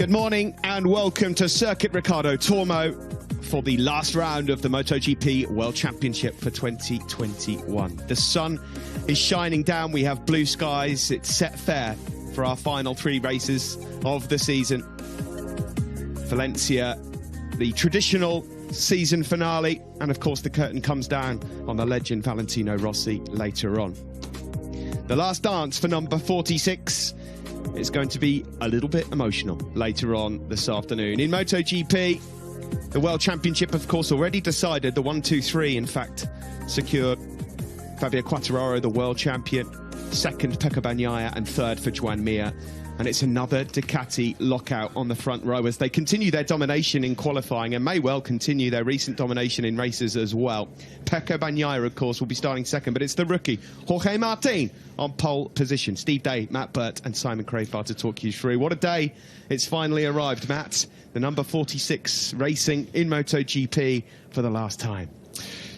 Good morning and welcome to Circuit Ricardo Tormo for the last round of the MotoGP World Championship for 2021. The sun is shining down, we have blue skies, it's set fair for our final three races of the season. Valencia, the traditional season finale, and of course the curtain comes down on the legend Valentino Rossi later on. The last dance for number 46 is going to be a little bit emotional later on this afternoon. In MotoGP, the World Championship, of course, already decided. The 1-2-3, in fact, secured Fabio Quartararo, the world champion, second Pecco Bagnaia, and third for Joan Mir. And it's another Ducati lockout on the front row as they continue their domination in qualifying and may well continue their recent domination in races as well. Pecco Bagnaia, of course, will be starting second, but it's the rookie, Jorge Martin, on pole position. Steve Day, Matt Burt and Simon Crafar to talk you through. What a day it's finally arrived, Matt. The number 46 racing in MotoGP for the last time.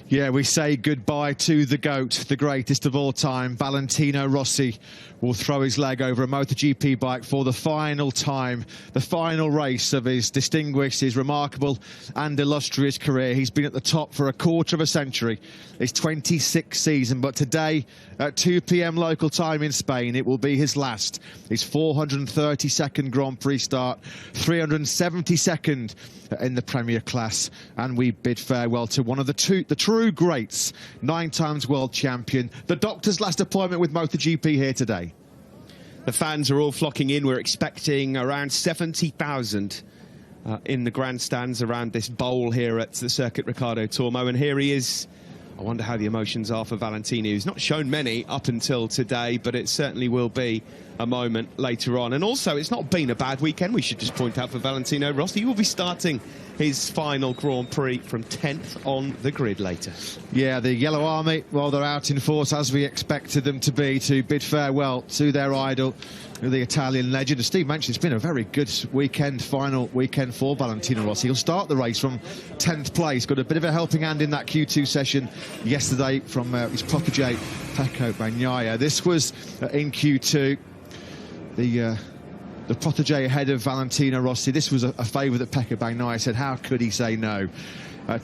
Yeah, we say goodbye to the GOAT, the greatest of all time. Valentino Rossi will throw his leg over a MotoGP bike for the final time, the final race of his distinguished, his remarkable and illustrious career. He's been at the top for a quarter of a century, his 26th season, but today at 2 p.m. local time in Spain, it will be his last, his 432nd Grand Prix start, 372nd in the Premier class, and we bid farewell to one of the true greats, 9 times world champion, the doctor's last appointment with MotoGP here today. The fans are all flocking in. We're expecting around 70,000 in the grandstands around this bowl here at the Circuit Ricardo Tormo, and here he is. I wonder how the emotions are for Valentino. He's not shown many up until today, but it certainly will be a moment later on. And also, it's not been a bad weekend, we should just point out, for Valentino Rossi. He will be starting his final Grand Prix from 10th on the grid later. Yeah, the Yellow Army, well, they're out in force as we expected them to be, to bid farewell to their idol, the Italian legend. As Steve mentioned, it's been a very good weekend, final weekend for Valentino Rossi. He'll start the race from 10th place, got a bit of a helping hand in that Q2 session yesterday from his protege, Pecco Bagnaia. This was in Q2. The protege ahead of Valentino Rossi. This was a favour that Pecco Bagnaia said, how could he say no?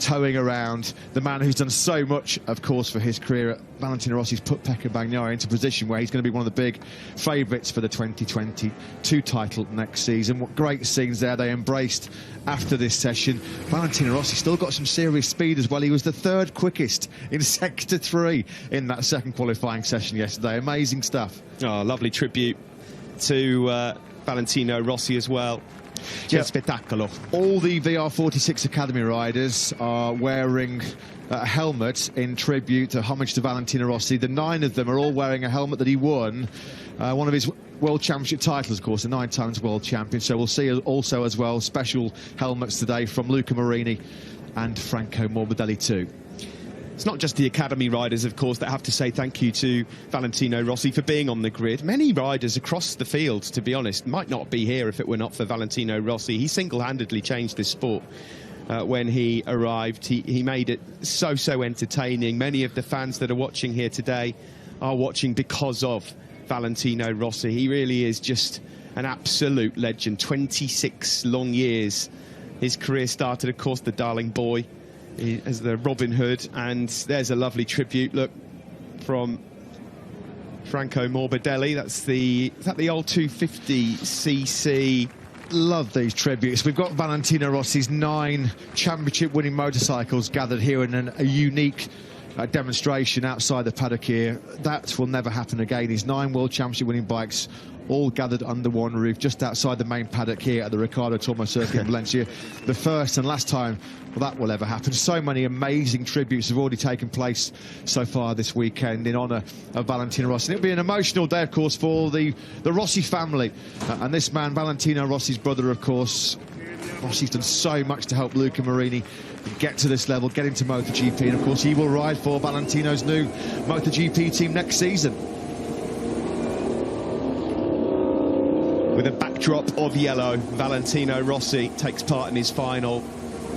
Towing around the man who's done so much, of course, for his career. Valentino Rossi's put Pecco Bagnaia into a position where he's going to be one of the big favourites for the 2022 title next season. What great scenes there they embraced after this session. Valentino Rossi still got some serious speed as well. He was the third quickest in Sector 3 in that second qualifying session yesterday. Amazing stuff. Oh, lovely tribute to Valentino Rossi as well. Yeah. Spettacolo. All the VR46 Academy riders are wearing helmets in tribute to homage to Valentino Rossi. The 9 of them are all wearing a helmet that he won, one of his World Championship titles, of course, a 9 times world champion. So we'll see also as well special helmets today from Luca Marini and Franco Morbidelli too. It's not just the Academy riders, of course, that have to say thank you to Valentino Rossi for being on the grid. Many riders across the field, to be honest, might not be here if it were not for Valentino Rossi. He single-handedly changed this sport when he arrived. He made it so entertaining. Many of the fans that are watching here today are watching because of Valentino Rossi. He really is just an absolute legend. 26 long years. His career started, of course, the darling boy as the Robin Hood, and there's a lovely tribute, look, from Franco Morbidelli. Is that the old 250cc? Love these tributes. We've got Valentino Rossi's 9 championship winning motorcycles gathered here in a unique demonstration outside the paddock here. That will never happen again. His 9 world championship winning bikes all gathered under one roof just outside the main paddock here at the Ricardo Tormo Circuit in Valencia. The first and last time that will ever happen. So many amazing tributes have already taken place so far this weekend in honour of Valentino Rossi. And it'll be an emotional day, of course, for the Rossi family. And this man, Valentino Rossi's brother, of course, Rossi's done so much to help Luca Marini get to this level, get into MotoGP, and of course he will ride for Valentino's new MotoGP team next season. With a backdrop of yellow, Valentino Rossi takes part in his final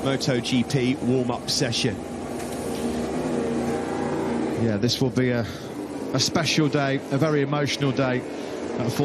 MotoGP warm-up session. Yeah, this will be a special day, a very emotional day for